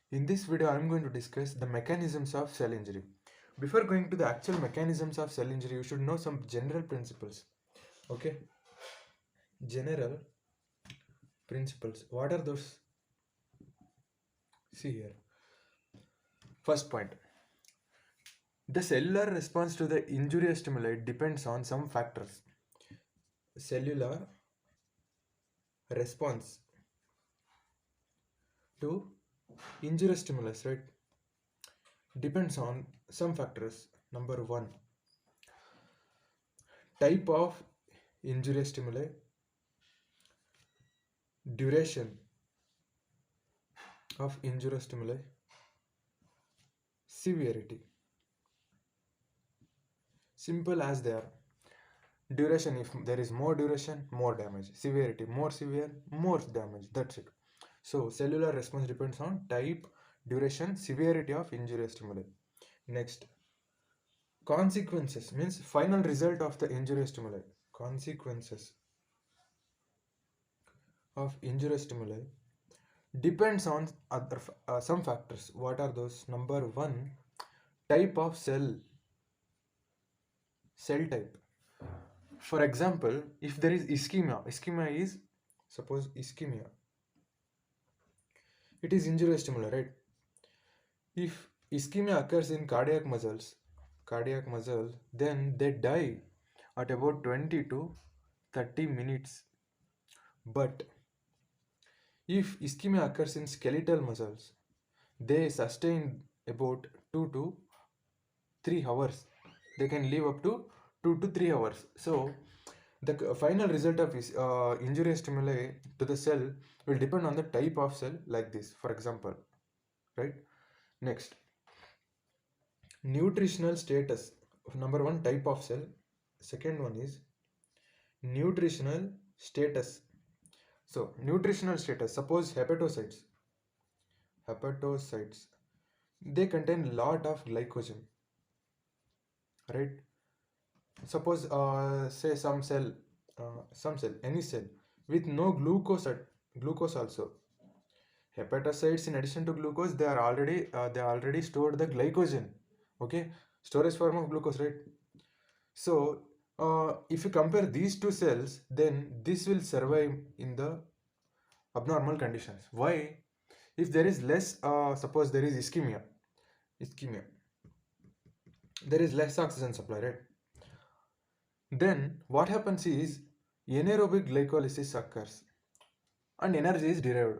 In this video, I am going to discuss the mechanisms of cell injury. Before going to the actual mechanisms of cell injury, you should know some general principles. Okay, general principles. What are those? See here. First point. The cellular response to the injurious stimuli depends on some factors. Cellular response to injurious stimulus, right, depends on some factors. Number one, type of injurious stimuli, duration of injurious stimuli, severity. Simple as they are. Duration, if there is more duration, more damage. Severity, more severe, more damage. That's it. So cellular response depends on type, duration, severity of injurious stimuli. Next, consequences means final result of the injurious stimuli. Consequences of injurious stimuli depends on some factors. What are those? Number one, type of cell type. For example, if there is ischemia is, suppose ischemia, it is injurious stimuli, right? If ischemia occurs in cardiac muscles, then they die at about 20 to 30 minutes. But if ischemia occurs in skeletal muscles, they sustain about 2 to 3 hours. They can live up to 2 to 3 hours. So the final result of injurious stimuli to the cell will depend on the type of cell, like this, for example, right? Next, nutritional status. Number one, type of cell. Second one is nutritional status. So nutritional status, suppose hepatocytes, they contain lot of glycogen, right? Suppose say any cell with no glucose also. Hepatocytes, in addition to glucose, they already stored the glycogen. Okay, storage form of glucose, right? So if you compare these two cells, then this will survive in the abnormal conditions. Why? If there is less, suppose there is ischemia, there is less oxygen supply, right? Then what happens is anaerobic glycolysis occurs and energy is derived.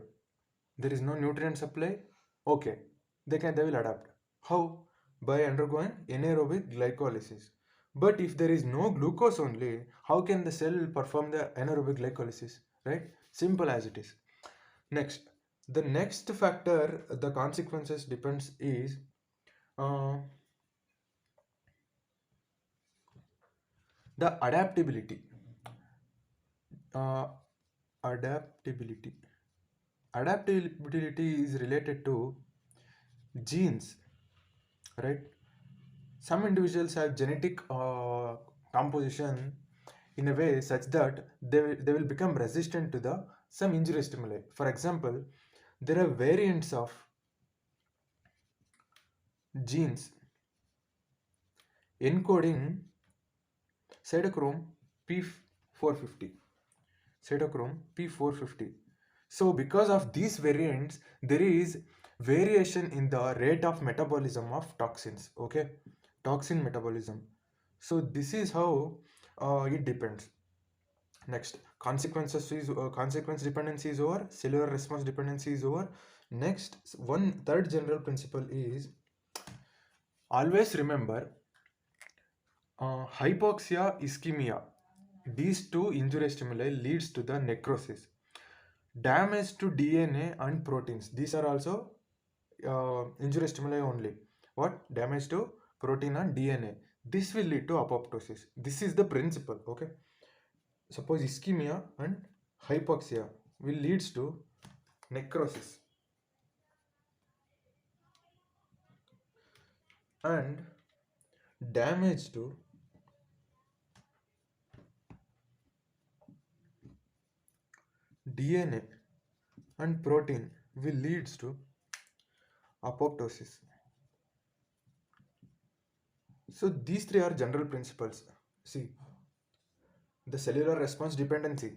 There is no nutrient supply. Okay, they will adapt. How? By undergoing anaerobic glycolysis. But if there is no glucose only, how can the cell perform the anaerobic glycolysis? Right? Simple as it is. Next, the next factor the consequences depends is uh, the adaptability. Uh, adaptability. Adaptability is related to genes, right? Some individuals have genetic composition in a way such that they will become resistant to the some injury stimuli. For example, there are variants of genes encoding cytochrome P450. Cytochrome P450. So because of these variants, there is variation in the rate of metabolism of toxins. Okay, toxin metabolism. So this is how it depends. Next, consequence dependency is over, cellular response dependency is over. Next, one third general principle is always remember hypoxia, ischemia. These two injury stimuli leads to the necrosis, damage to DNA and proteins. These are also injury stimuli only. What? Damage to protein and DNA. This will lead to apoptosis. This is the principle. Okay. Suppose ischemia and hypoxia will leads to necrosis and damage to DNA and protein will leads to apoptosis. So these three are general principles. See, the cellular response dependency,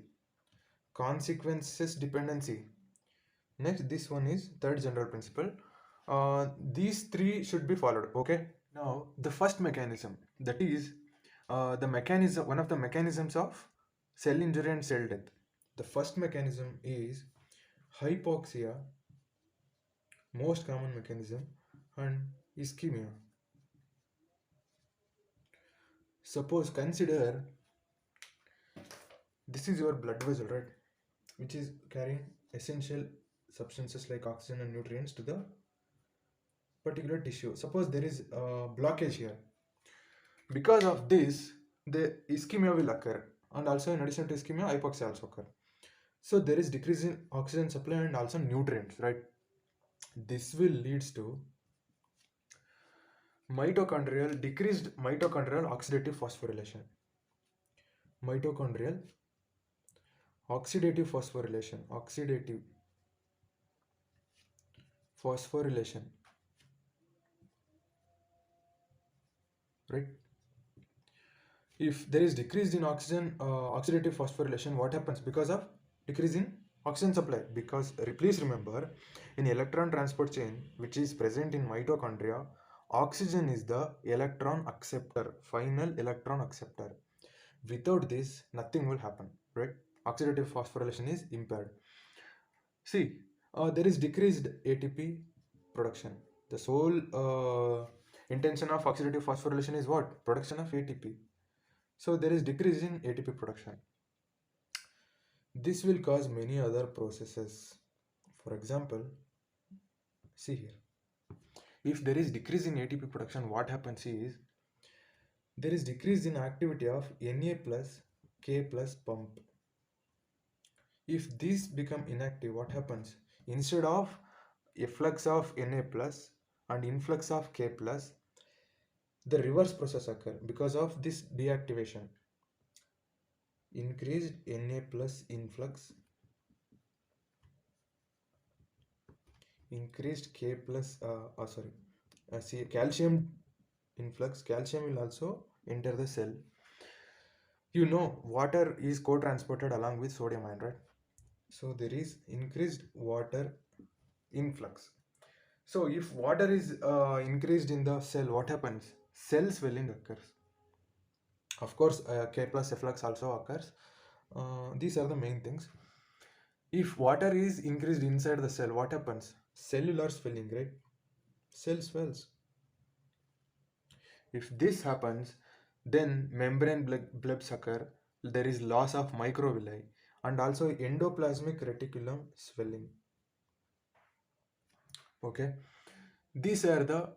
consequences dependency. Next, this one is third general principle. These three should be followed. Okay. Now, the first mechanism, that is the mechanism, one of the mechanisms of cell injury and cell death. The first mechanism is hypoxia, most common mechanism, and ischemia. Suppose consider this is your blood vessel, right? Which is carrying essential substances like oxygen and nutrients to the particular tissue. Suppose there is a blockage here. Because of this, the ischemia will occur, and also in addition to ischemia, hypoxia also occur. So there is decrease in oxygen supply and also nutrients, right? This will leads to decreased mitochondrial oxidative phosphorylation. Mitochondrial oxidative phosphorylation, right? If there is decrease in oxidative phosphorylation, what happens? Because of decrease in oxygen supply. Because please remember, in electron transport chain, which is present in mitochondria, oxygen is the electron acceptor, final electron acceptor. Without this, nothing will happen, right? Oxidative phosphorylation is impaired. See, there is decreased ATP production. The sole intention of oxidative phosphorylation is what? Production of ATP. So there is decrease in ATP production. This will cause many other processes. For example, see here. If there is decrease in ATP production, what happens is there is decrease in activity of Na plus K plus pump. If these become inactive, what happens? Instead of efflux of Na plus and influx of K plus, the reverse process occur because of this deactivation. Increased Na plus influx, increased K plus, see, calcium influx, calcium will also enter the cell. You know, water is co-transported along with sodium ion, right? So there is increased water influx. So if water is increased in the cell, what happens? Cell swelling occurs. Of course, K plus efflux also occurs. These are the main things. If water is increased inside the cell, what happens? Cellular swelling, right? Cell swells. If this happens, then membrane blebs occur. There is loss of microvilli and also endoplasmic reticulum swelling. Okay, these are the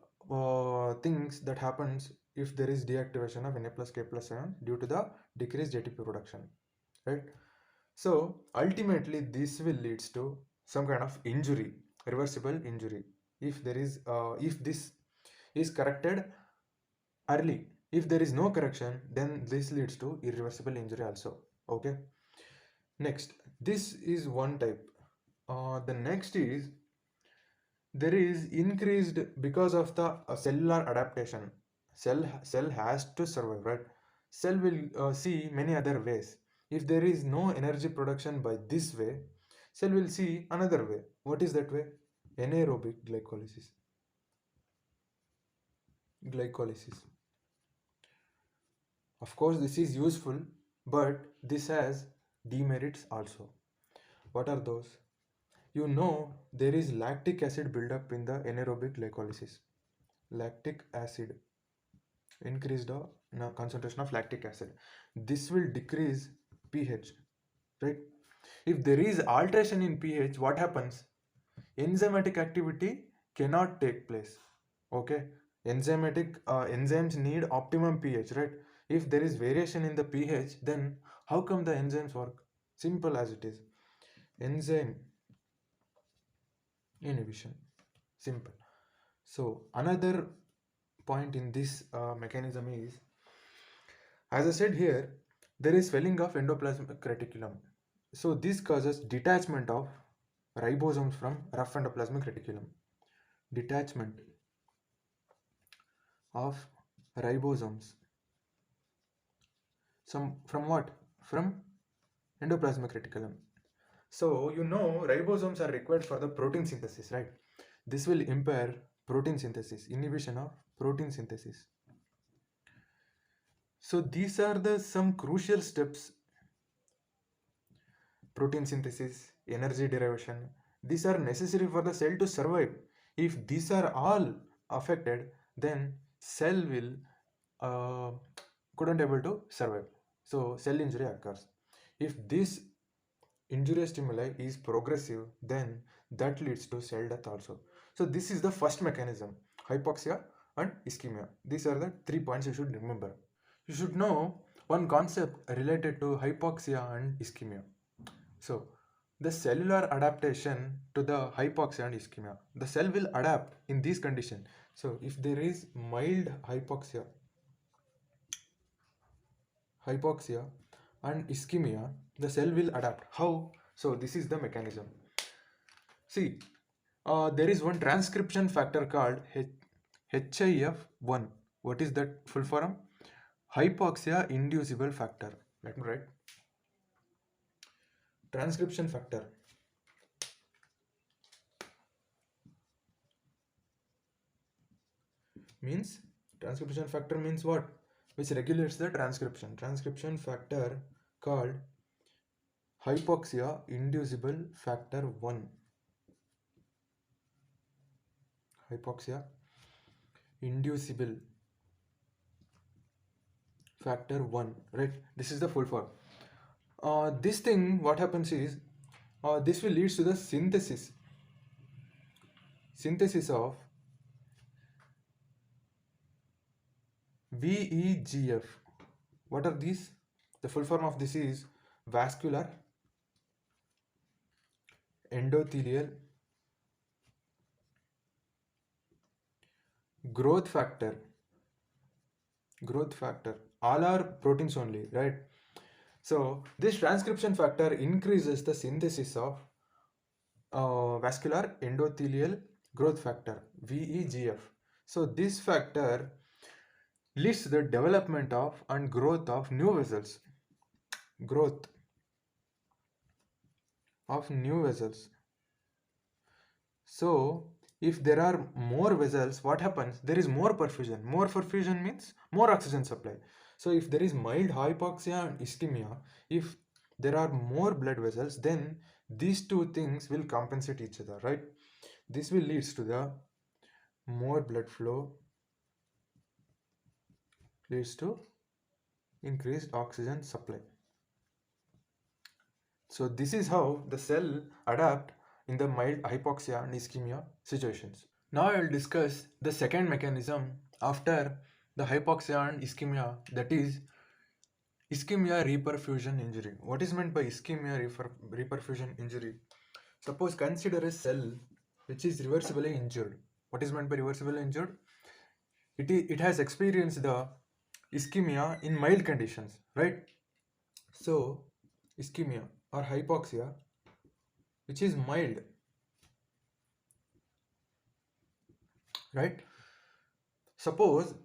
things that happens if there is deactivation of Na plus K plus ion due to the decreased ATP production, right? So ultimately, this will leads to some kind of injury, reversible injury. If there is, if this is corrected early, if there is no correction, then this leads to irreversible injury also. Okay. Next, this is one type. The next is there is increased because of the cellular adaptation. Cell has to survive, right? Cell will see many other ways. If there is no energy production by this way, cell will see another way. What is that way? Anaerobic glycolysis. Of course, this is useful, but this has demerits also. What are those? You know, there is lactic acid buildup in the anaerobic glycolysis. Lactic acid, increased concentration of lactic acid. This will decrease pH, right? If there is alteration in pH, what happens? Enzymatic activity cannot take place. Okay, enzymes need optimum pH, right? If there is variation in the pH, then how come the enzymes work? Simple as it is. Enzyme inhibition. Simple. So another point in this mechanism is, as I said here, there is swelling of endoplasmic reticulum. So this causes detachment of ribosomes from rough endoplasmic reticulum. detachment of ribosomes. From what? From endoplasmic reticulum. So you know ribosomes are required for the protein synthesis, right? This will impair protein synthesis, inhibition of protein synthesis. So these are the some crucial steps: protein synthesis, energy derivation. These are necessary for the cell to survive. If these are all affected, then cell will uh, couldn't able to survive. So cell injury occurs. If this injury stimuli is progressive, then that leads to cell death also. So this is the first mechanism: hypoxia and ischemia. These are the 3 points you should remember. You should know one concept related to hypoxia and ischemia. So the cellular adaptation to the hypoxia and ischemia. The cell will adapt in these conditions. So if there is mild hypoxia and ischemia, the cell will adapt. How? So this is the mechanism. See, there is one transcription factor called HIF1. What is that full form? Hypoxia inducible factor. Let me write. Transcription factor means what? Which regulates the transcription. Transcription factor called hypoxia inducible factor 1. Hypoxia inducible factor 1, right? This is the full form. This thing, what happens is, this will lead to the synthesis of VEGF. What are these? The full form of this is vascular endothelial growth factor. All are proteins only, right? So this transcription factor increases the synthesis of vascular endothelial growth factor, VEGF. So this factor leads to the development of and growth of new vessels. So if there are more vessels, what happens? There is more perfusion. More perfusion means more oxygen supply. So if there is mild hypoxia and ischemia, if there are more blood vessels, then these two things will compensate each other, right? This will leads to the more blood flow, leads to increased oxygen supply. So this is how the cell adapt in the mild hypoxia and ischemia situations. Now I will discuss the second mechanism after the hypoxia and ischemia, that is ischemia reperfusion injury. What is meant by ischemia reperfusion injury? Suppose consider a cell which is reversibly injured. What is meant by reversibly injured? It has experienced the ischemia in mild conditions, right? So ischemia or hypoxia, which is mild, right? Suppose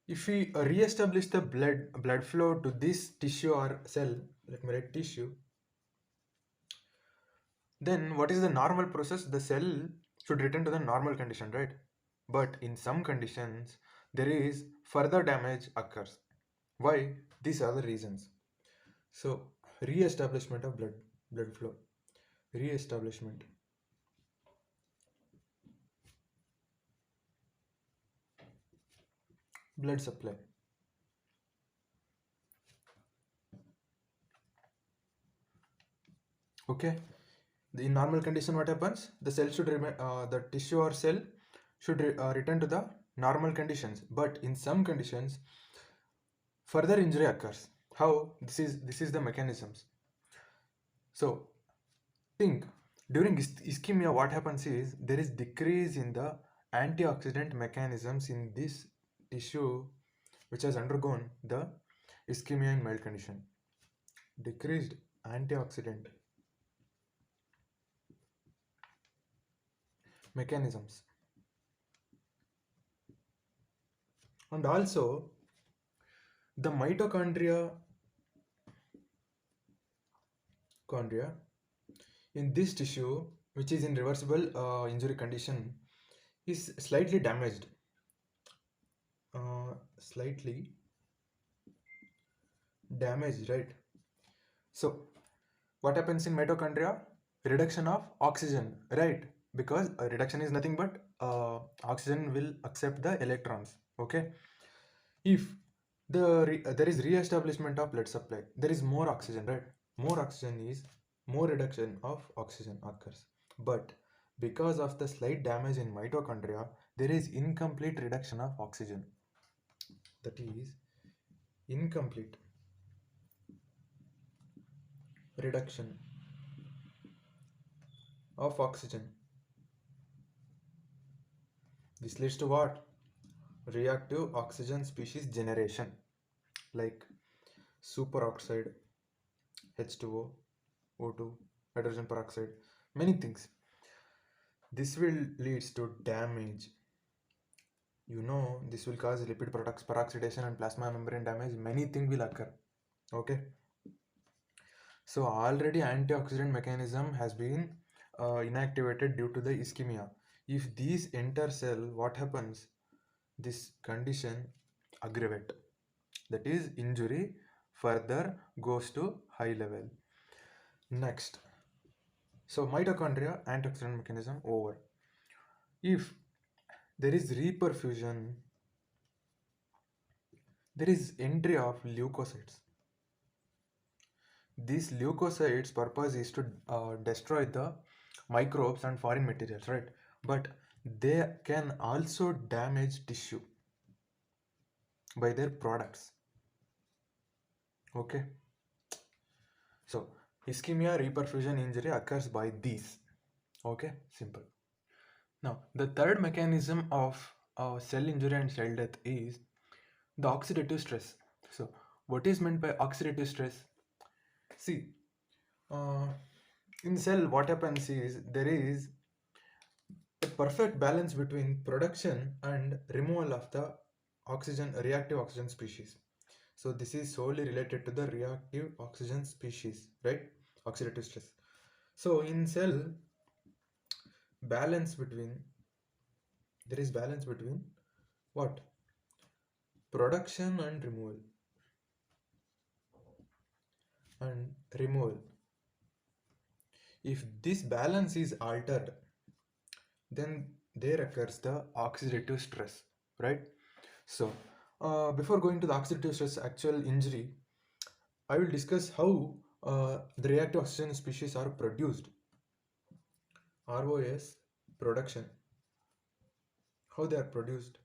if we re-establish the blood flow to this tissue or cell, let me write tissue, then what is the normal process? The cell should return to the normal condition, right? But in some conditions, there is further damage occurs. Why? These are the reasons. So, re-establishment of blood flow, re-establishment. Blood supply. Okay. In normal condition, what happens? The cell should remain, the tissue or cell should return to the normal conditions. But in some conditions, further injury occurs. How? This is the mechanisms. So think, during ischemia, what happens is there is decrease in the antioxidant mechanisms in this tissue which has undergone the ischemia in mild condition. Decreased antioxidant mechanisms. And also the mitochondria in this tissue, which is in reversible injury condition, is slightly damaged. Slightly damaged, right? So what happens in mitochondria? Reduction of oxygen, right? Because reduction is nothing but oxygen will accept the electrons. Okay. If there is re-establishment of blood supply, there is more oxygen, right? More oxygen is more reduction of oxygen occurs. But because of the slight damage in mitochondria, there is incomplete reduction of oxygen. That is incomplete reduction of oxygen. This leads to what? Reactive oxygen species generation, like superoxide, H2O, O2, hydrogen peroxide, many things. This will leads to damage. This will cause lipid products peroxidation and plasma membrane damage. Many things will occur. Okay. So already antioxidant mechanism has been inactivated due to the ischemia. If these enter cell, what happens? This condition aggravate. That is injury further goes to high level. Next. So mitochondria antioxidant mechanism over. If there is reperfusion, there is entry of leukocytes. These leukocytes purpose is to destroy the microbes and foreign materials, right? But they can also damage tissue by their products. Okay. So ischemia reperfusion injury occurs by these. Okay, simple. Now the third mechanism of cell injury and cell death is the oxidative stress. So what is meant by oxidative stress? See, uh, in cell what happens is there is a perfect balance between production and removal of the reactive oxygen species. So this is solely related to the reactive oxygen species, right? Oxidative stress. So in cell, balance between there is balance between what? Production and removal. And removal. If this balance is altered, then there occurs the oxidative stress, right? So before going to the oxidative stress actual injury, I will discuss how the reactive oxygen species are produced. ROS production. How they are produced.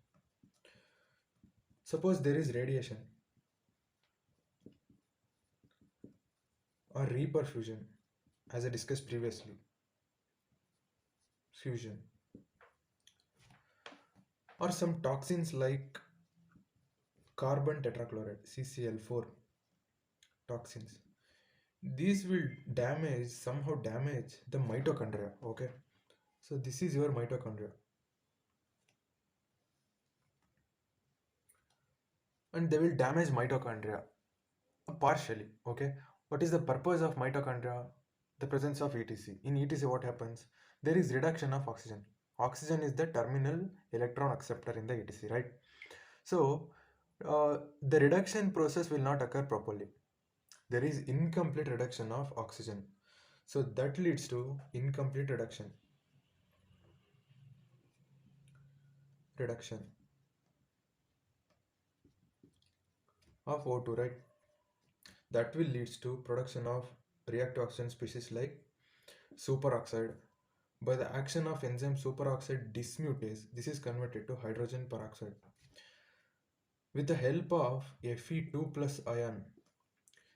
Suppose there is radiation or reperfusion, as I discussed previously. Fusion. Or some toxins like carbon tetrachloride, CCl4 toxins. These will somehow damage the mitochondria. Okay. So this is your mitochondria. And they will damage mitochondria partially. Okay. What is the purpose of mitochondria? The presence of ETC. In ETC, what happens? There is reduction of oxygen. Oxygen is the terminal electron acceptor in the ETC, right? So the reduction process will not occur properly. There is incomplete reduction of oxygen. So that leads to incomplete reduction of O2, right? That will leads to production of reactive oxygen species like superoxide. By the action of enzyme superoxide dismutase, this is converted to hydrogen peroxide. With the help of Fe2 plus ion,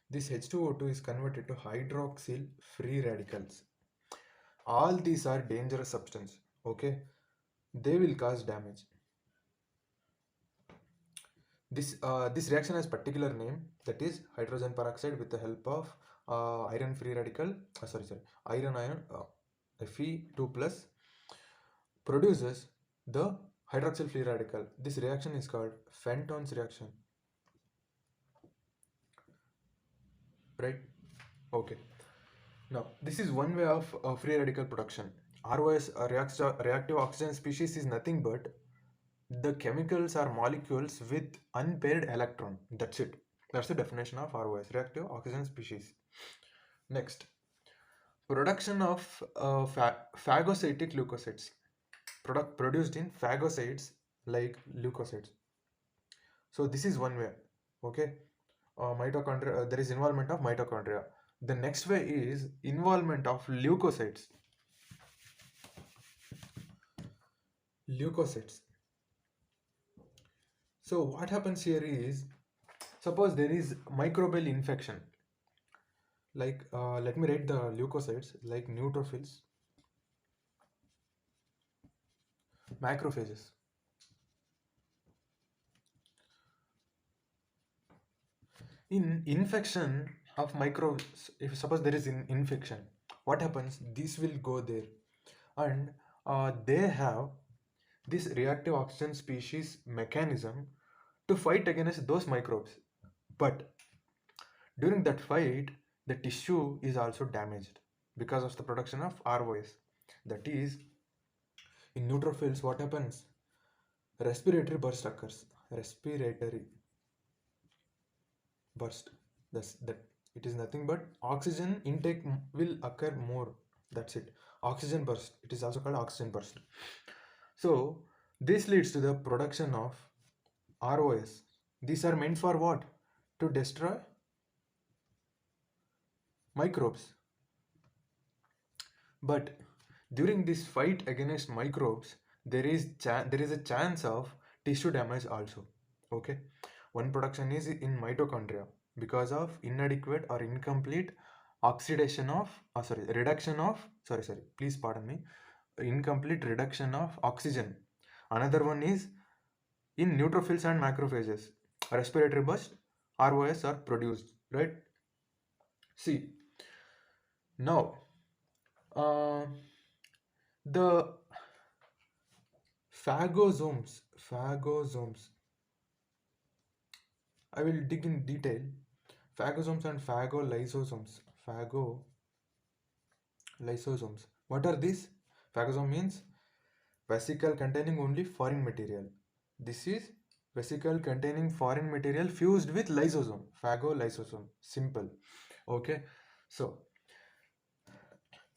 this H2O2 is converted to hydroxyl free radicals. All these are dangerous substances. Okay, they will cause damage. This reaction has particular name, that is hydrogen peroxide with the help of iron free radical. Iron Fe2 plus produces the hydroxyl free radical. This reaction is called Fenton's reaction, right? Okay. Now, this is one way of free radical production. ROS, reactive oxygen species, is nothing but the chemicals are molecules with unpaired electron. That's it. That's the definition of ROS, reactive oxygen species. Next, production of phagocytic leukocytes. Product produced in phagocytes like leukocytes. So this is one way. Okay. Mitochondria. There is involvement of mitochondria. The next way is involvement of leukocytes. Leukocytes. So what happens here is, suppose there is microbial infection. Like, let me write the leukocytes like neutrophils, macrophages. In infection of microbes, if suppose there is an infection, what happens? This will go there, and they have this reactive oxygen species mechanism to fight against those microbes. But during that fight, the tissue is also damaged because of the production of ROS. That is, in neutrophils, what happens? Respiratory burst occurs. Respiratory burst. That it is nothing but oxygen intake will occur more. That's it. Oxygen burst. It is also called oxygen burst. So this leads to the production of ROS. These are meant for what? To destroy microbes. But during this fight against microbes, there is a chance of tissue damage also. Okay, one production is in mitochondria because of inadequate or incomplete oxidation of reduction of please pardon me, incomplete reduction of oxygen. Another one is in neutrophils and macrophages, respiratory burst, ROS are produced, right? See, now the phagosomes, I will dig in detail. Phagosomes and phagolysosomes. Phagolysosomes. What are these? Phagosome means vesicle containing only foreign material. This is vesicle containing foreign material fused with lysosome. Phagolysosome. Simple. Okay. So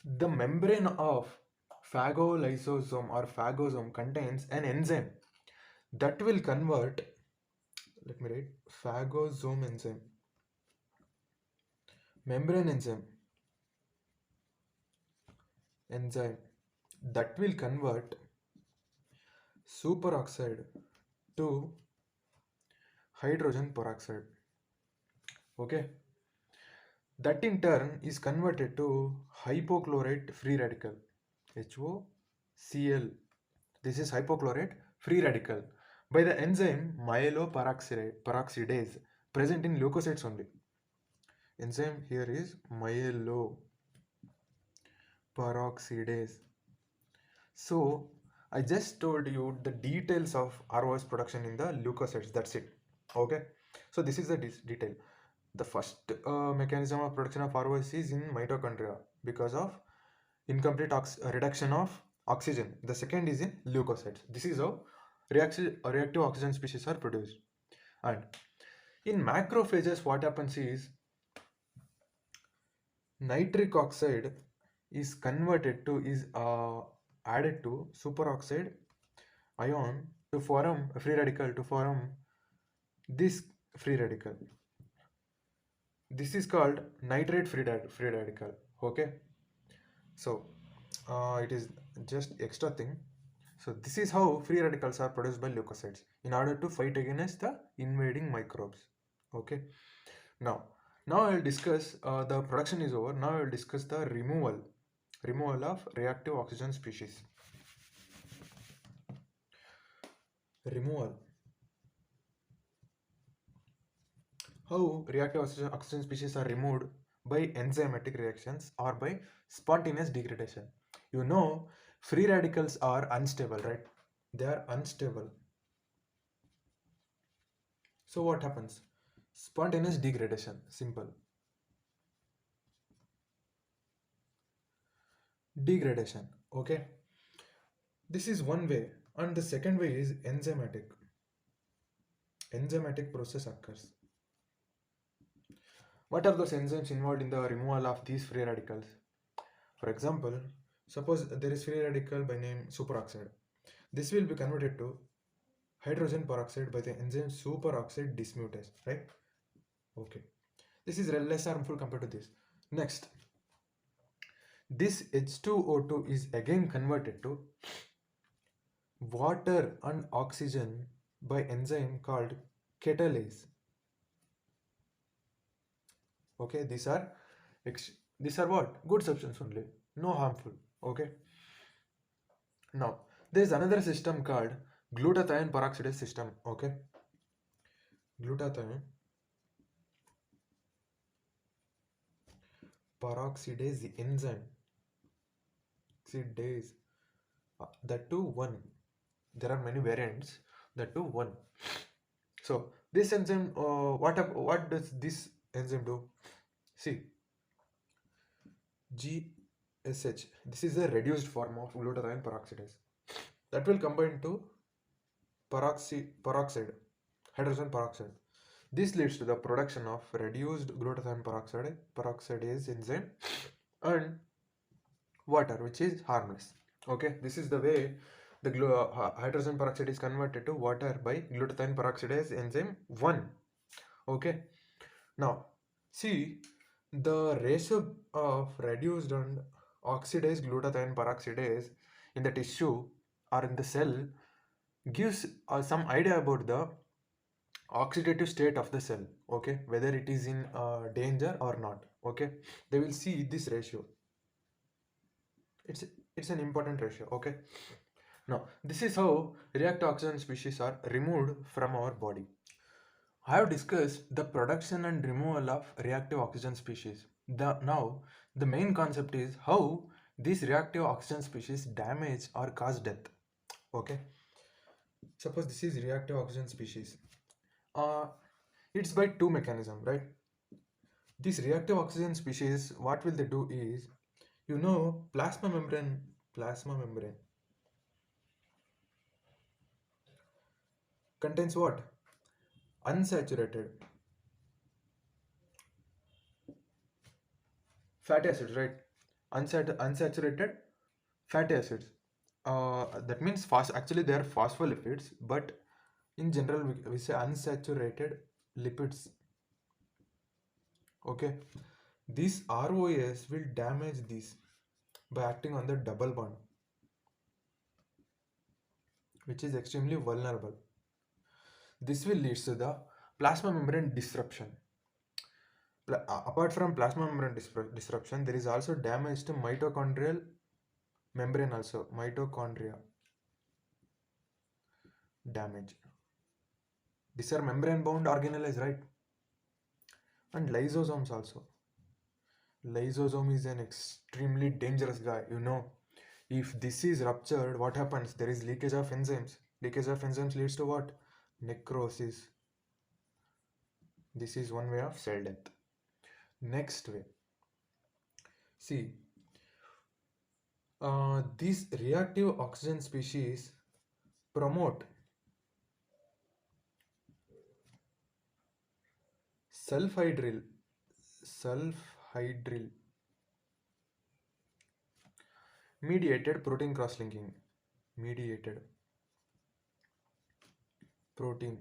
the membrane of phagolysosome or phagosome contains an enzyme that will convert, let me write, phagosome enzyme, membrane enzyme that will convert superoxide to hydrogen peroxide. Okay, that in turn is converted to hypochlorite free radical, HOCl. This is hypochlorite free radical by the enzyme myeloperoxidase present in leukocytes only. Enzyme here is myeloperoxidase. So I just told you the details of ROS production in the leukocytes. That's it. Okay. So this is the detail. The first mechanism of production of ROS is in mitochondria because of incomplete reduction of oxygen. The second is in leukocytes. This is how reactive oxygen species are produced. And in macrophages, what happens is nitric oxide is converted to added to superoxide ion to form a free radical, to form this free radical. This is called nitrate free radical. Okay, so it is just extra thing. So this is how free radicals are produced by leukocytes in order to fight against the invading microbes. Okay, now I will discuss, the production is over. Now I will discuss the removal of reactive oxygen species. Removal. How reactive oxygen species are removed by enzymatic reactions or by spontaneous degradation. You know, free radicals are unstable, right? they are unstable. So what happens? Spontaneous degradation, simple. Degradation, okay? This is one way, and the second way is enzymatic. Enzymatic process occurs. What are those enzymes involved in the removal of these free radicals? For example, suppose there is free radical by name superoxide. This will be converted to hydrogen peroxide by the enzyme superoxide dismutase, right? Okay. This is less harmful compared to this. Next, this H2O2 is again converted to water and oxygen by enzyme called catalase. Okay, these are what? Good substance only, no harmful. Okay. Now, there is another system called glutathione peroxidase system. Okay, glutathione peroxidase enzyme. Oxidase. That too one. There are many variants. That too one. So this enzyme, what does this enzyme do? See, GSH. This is a reduced form of glutathione peroxidase that will combine to peroxide, hydrogen peroxide. This leads to the production of reduced glutathione peroxidase enzyme and water, which is harmless. Okay, this is the way the hydrogen peroxide is converted to water by glutathione peroxidase enzyme 1. Okay, now see the ratio of reduced and oxidized glutathione peroxidase in the tissue or in the cell gives some idea about the oxidative state of the cell. Okay, whether it is in danger or not. Okay, they will see this ratio. It's an important ratio. Okay, now this is how reactive oxygen species are removed from our body. I have discussed the production and removal of reactive oxygen species. Now the main concept is how these reactive oxygen species damage or cause death. Okay, suppose this is reactive oxygen species. It's by two mechanisms, right? These reactive oxygen species, what will they do is, plasma membrane contains what? Unsaturated fatty acids, right? Unsaturated fatty acids. That means actually they are phospholipids, but in general we say unsaturated lipids. Okay, these ROAs will damage these by acting on the double bond, which is extremely vulnerable. This will lead to the plasma membrane disruption. Apart from plasma membrane disruption, there is also damage to mitochondrial membrane also. Mitochondria damage. These are membrane bound organelles, right? And lysosomes also. Lysosome is an extremely dangerous guy. If this is ruptured, what happens? There is leakage of enzymes. Leakage of enzymes leads to what? Necrosis. This is one way of cell death. Next way. See, these reactive oxygen species promote sulfhydryl mediated protein cross-linking. Mediated protein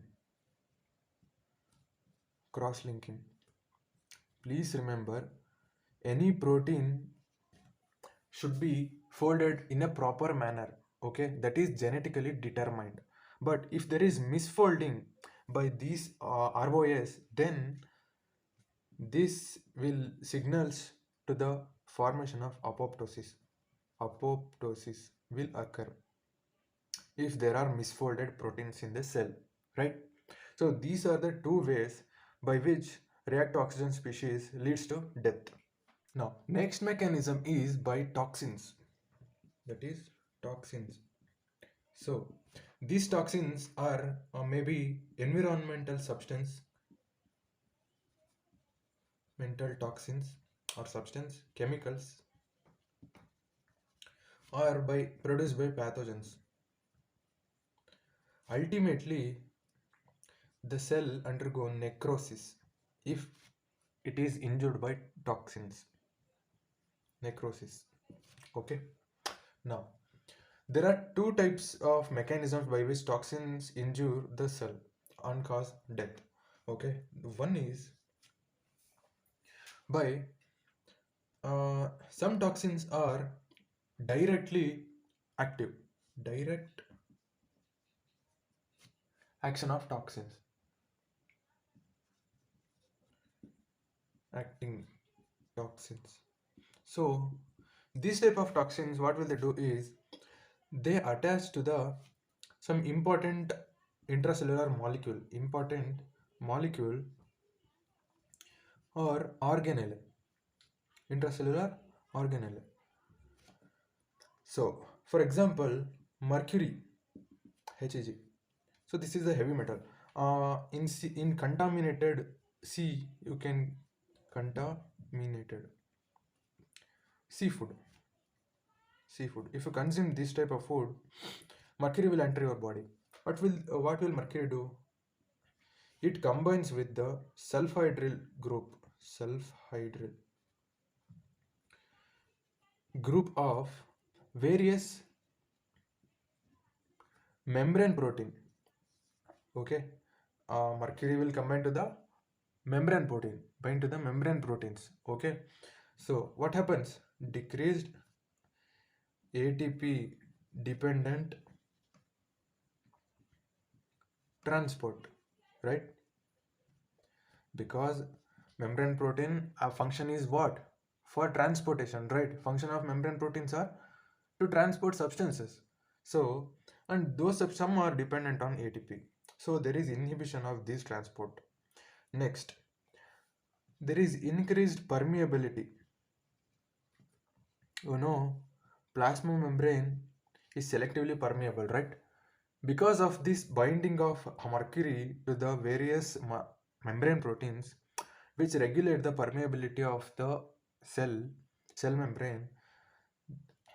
cross-linking. Please remember, any protein should be folded in a proper manner. Okay, that is genetically determined. But if there is misfolding by these ROS, then this will signals to the formation of apoptosis. Apoptosis will occur if there are misfolded proteins in the cell, right? So these are the two ways by which reactive oxygen species leads to death. Now, next mechanism is by toxins. That is toxins. So, These toxins are maybe environmental substance, mental toxins or substance, chemicals, or by produced by pathogens. Ultimately, the cell undergo necrosis if it is injured by toxins. Necrosis. Okay. Now, there are two types of mechanisms by which toxins injure the cell and cause death. Okay. One is by some toxins are directly active. Direct action of toxins. Acting toxins. So these type of toxins, what will they do is they attach to the some important important molecule or organelle, intracellular organelle. So for example, mercury, Heg. So this is a heavy metal. In contaminated sea, you can contaminated seafood. Seafood. If you consume this type of food, mercury will enter your body. What will mercury do? It combines with the sulfhydryl group of various membrane protein. Okay, mercury will combine to the membrane protein, bind to the membrane proteins. Okay, so what happens? Decreased ATP dependent transport, right? Because membrane protein function is what? For transportation, right? Function of membrane proteins are to transport substances. So, and those some are dependent on ATP. So there is inhibition of this transport. Next, there is increased permeability. You know, plasma membrane is selectively permeable, right? Because of this binding of mercury to the various membrane proteins, which regulate the permeability of the cell membrane,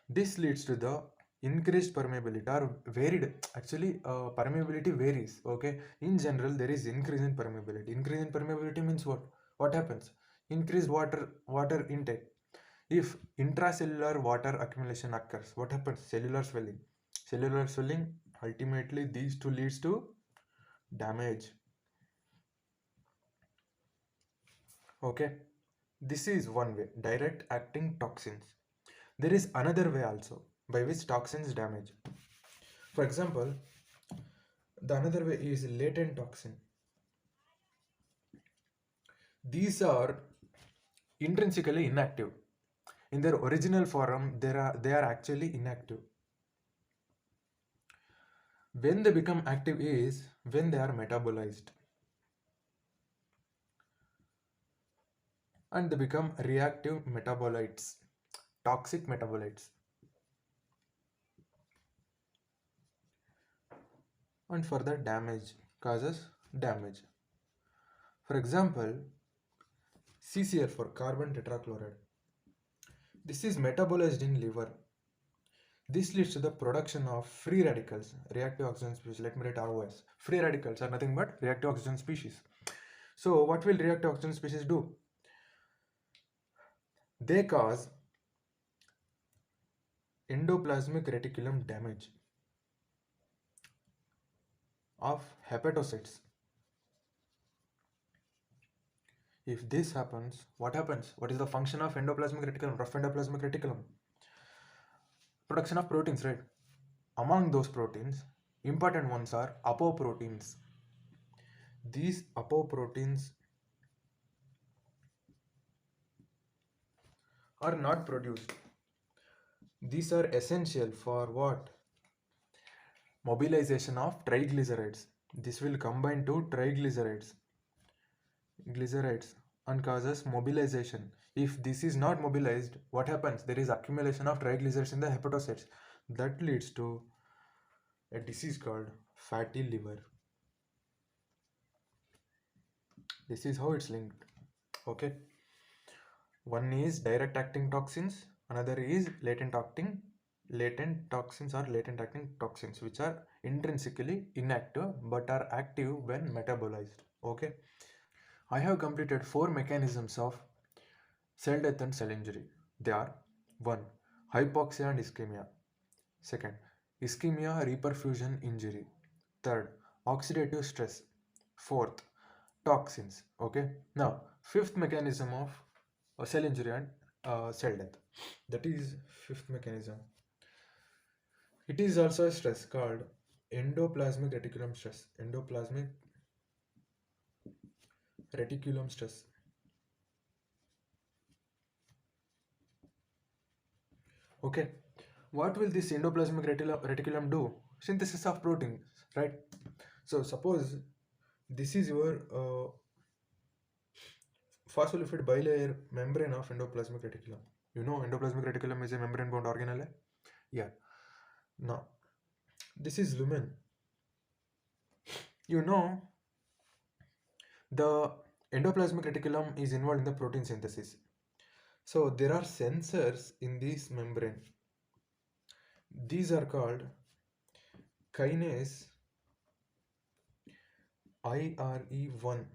this leads to the increased permeability or varied. Actually, permeability varies. Okay, in general, there is increase in permeability. Increase in permeability means what? What happens? Increased water intake. If intracellular water accumulation occurs, what happens? Cellular swelling. Cellular swelling, ultimately these two leads to damage. Okay, this is one way, direct acting toxins. There is another way also by which toxins damage. For example, the another way is latent toxin. These are intrinsically inactive. In their original form, they are actually inactive. When they become active is when they are metabolized and they become reactive metabolites, toxic metabolites. And further damage, causes damage. For example, CCl for carbon tetrachloride. This is metabolized in liver. This leads to the production of free radicals, reactive oxygen species. Let me write ROS. Free radicals are nothing but reactive oxygen species. So what will reactive oxygen species do? They cause endoplasmic reticulum damage of hepatocytes. If this happens, what happens? What is the function of endoplasmic reticulum, rough endoplasmic reticulum? Production of proteins, right? Among those proteins, important ones are apoproteins. These apoproteins are not produced. These are essential for what? Mobilization of triglycerides. This will combine to triglycerides and causes mobilization. If this is not mobilized, what happens? There is accumulation of triglycerides in the hepatocytes. That leads to a disease called fatty liver. This is how it's linked. Okay. One is direct acting toxins, another is latent toxins or latent acting toxins, which are intrinsically inactive but are active when metabolized. Okay. I have completed 4 mechanisms of cell death and cell injury. They are: 1. Hypoxia and ischemia. 2nd, ischemia reperfusion injury. 3rd, oxidative stress. 4th, toxins. Okay. Now, 5th mechanism of cell injury and cell death. That is 5th mechanism. It is also a stress called endoplasmic reticulum stress. Endoplasmic reticulum stress. Okay. What will this endoplasmic reticulum do? Synthesis of proteins, right? So suppose this is your phospholipid bilayer membrane of endoplasmic reticulum. You know endoplasmic reticulum is a membrane bound organelle. Yeah. Now this is lumen. You know the endoplasmic reticulum is involved in the protein synthesis. So there are sensors in this membrane. These are called kinase IRE1.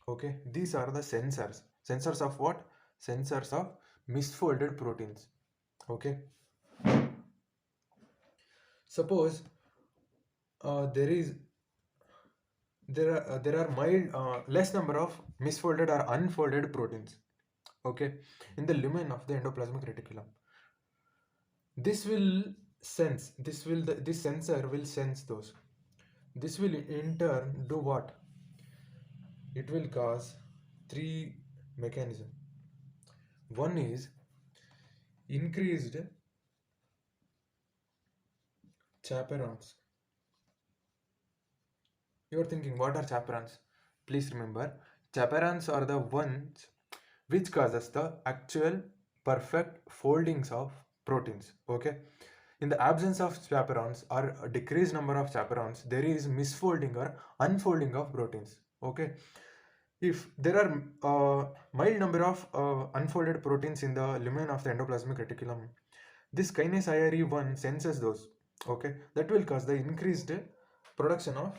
Okay, these are the sensors. Sensors of what? Sensors of misfolded proteins. Okay. Suppose there are mild less number of misfolded or unfolded proteins. Okay, in the lumen of the endoplasmic reticulum. This will sense. This sensor will sense those. This will in turn do what? It will cause 3 mechanisms. One is increased chaperones. You are thinking, what are chaperones? Please remember, chaperones are the ones which causes the actual perfect foldings of proteins. Okay. In the absence of chaperones or a decreased number of chaperones, there is misfolding or unfolding of proteins. Okay. If there are mild number of unfolded proteins in the lumen of the endoplasmic reticulum, this kinase IRE1 senses those. Okay, that will cause the increased production of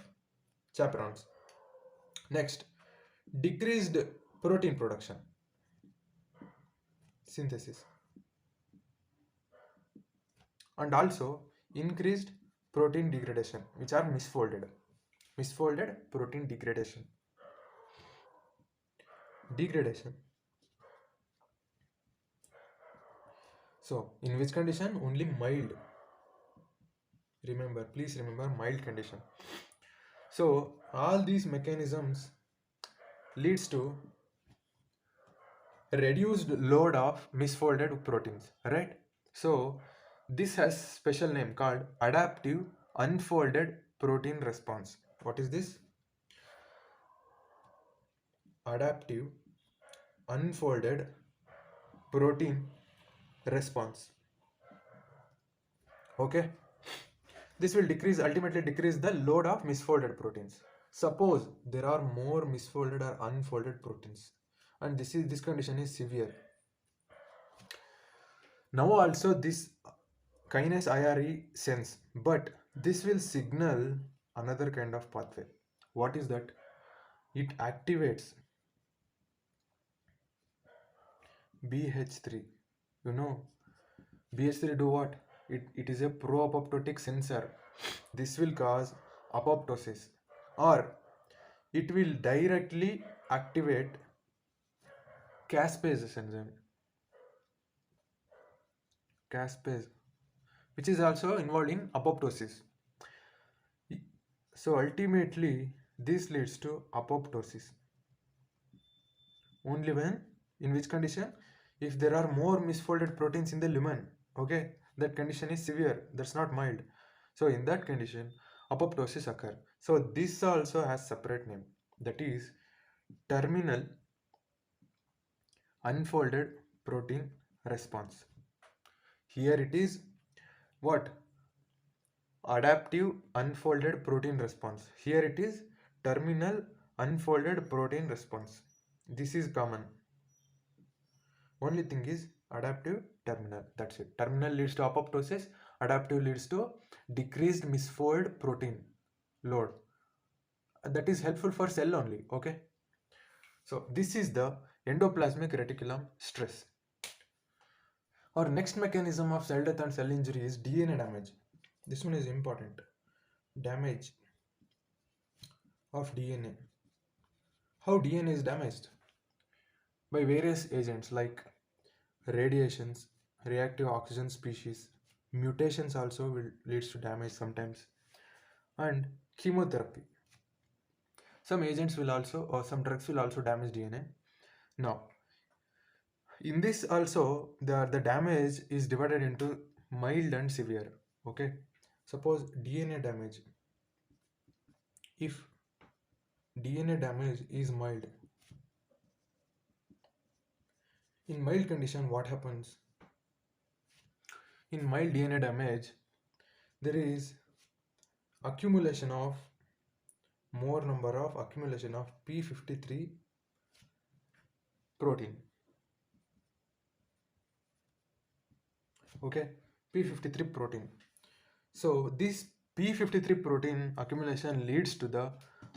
chaperones. Next, decreased protein production, synthesis, and also increased protein degradation, which are misfolded protein degradation. So in which condition? Only mild. Remember, please remember, mild condition. So all these mechanisms leads to reduced load of misfolded proteins, right? So this has special name called adaptive unfolded protein response. What is this? Adaptive unfolded protein response. Okay, this will ultimately decrease the load of misfolded proteins. Suppose there are more misfolded or unfolded proteins, and this condition is severe. Now also this kinase IRE sense, but this will signal another kind of pathway. What is that? It activates BH3. You know, BH3 do what? It is a pro-apoptotic sensor. This will cause apoptosis, or it will directly activate caspase enzyme. Caspase, which is also involved in apoptosis. So ultimately, this leads to apoptosis. Only when, in which condition? If there are more misfolded proteins in the lumen, okay, that condition is severe, that's not mild. So in that condition, apoptosis occur. So this also has separate name, that is terminal unfolded protein response. Here it is what? adaptive unfolded protein response. Here it is terminal unfolded protein response. This is common. Only thing is adaptive terminal. That's it. Terminal leads to apoptosis. Adaptive leads to decreased misfold protein load. That is helpful for cell only. Okay. So this is the endoplasmic reticulum stress. Our next mechanism of cell death and cell injury is DNA damage. This one is important. Damage of DNA. How DNA is damaged? By various agents like radiations, reactive oxygen species, mutations also will leads to damage sometimes, and chemotherapy. Some agents will also, or some drugs will also damage DNA. Now, in this also, the damage is divided into mild and severe. Okay, suppose DNA damage. If DNA damage is mild, in mild condition, what happens? In mild DNA damage, there is accumulation of more number of accumulation of p53 protein. Okay, p53 protein. So this p53 protein accumulation leads to the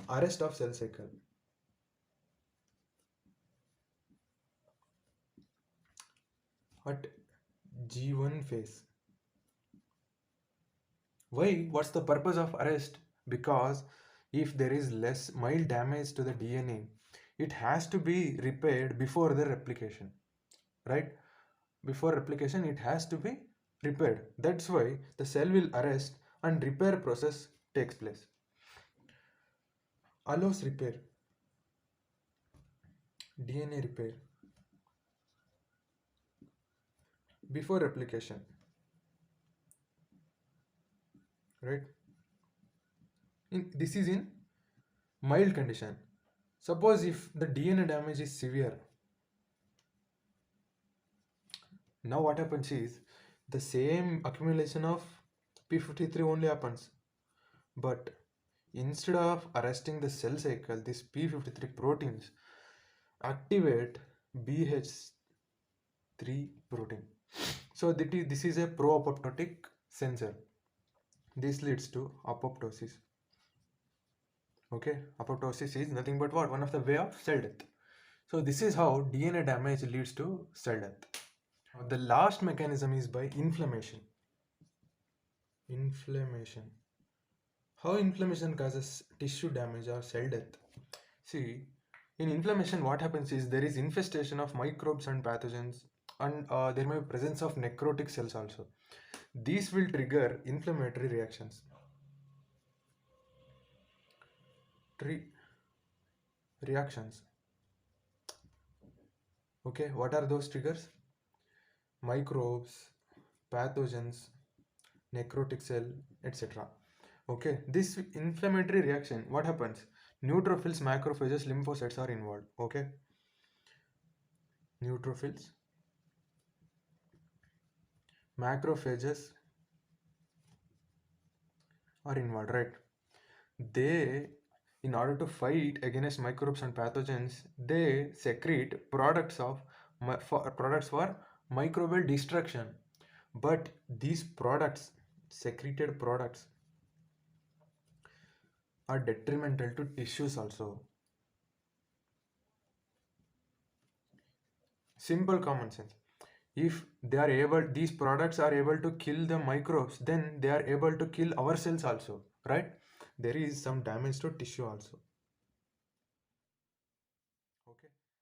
arrest of cell cycle. At G1 phase. Why? What's the purpose of arrest? Because if there is less mild damage to the DNA, it has to be repaired before the replication, right? Before replication, it has to be repaired. That's why the cell will arrest and repair process takes place. Allows repair, DNA repair before replication, right? This is in mild condition. Suppose if the DNA damage is severe, now what happens is the same accumulation of p53 only happens, but instead of arresting the cell cycle, these p53 proteins activate BH3 protein. So this is a pro-apoptotic sensor. This leads to apoptosis. Okay, apoptosis is nothing but what? One of the way of cell death. So this is how DNA damage leads to cell death. The last mechanism is by inflammation. Inflammation. How inflammation causes tissue damage or cell death? See, in inflammation what happens is there is infestation of microbes and pathogens, and there may be presence of necrotic cells also. These will trigger inflammatory reactions. Reactions. Okay, what are those triggers? Microbes, pathogens, necrotic cell, etc. Okay, this inflammatory reaction, what happens? Neutrophils, macrophages, lymphocytes are involved. Okay, neutrophils, macrophages are involved, right? They, in order to fight against microbes and pathogens, they secrete products for microbial destruction. But these products, secreted products, are detrimental to tissues also. Simple common sense. If these products are able to kill the microbes, then they are able to kill our cells also, right? There is some damage to tissue also.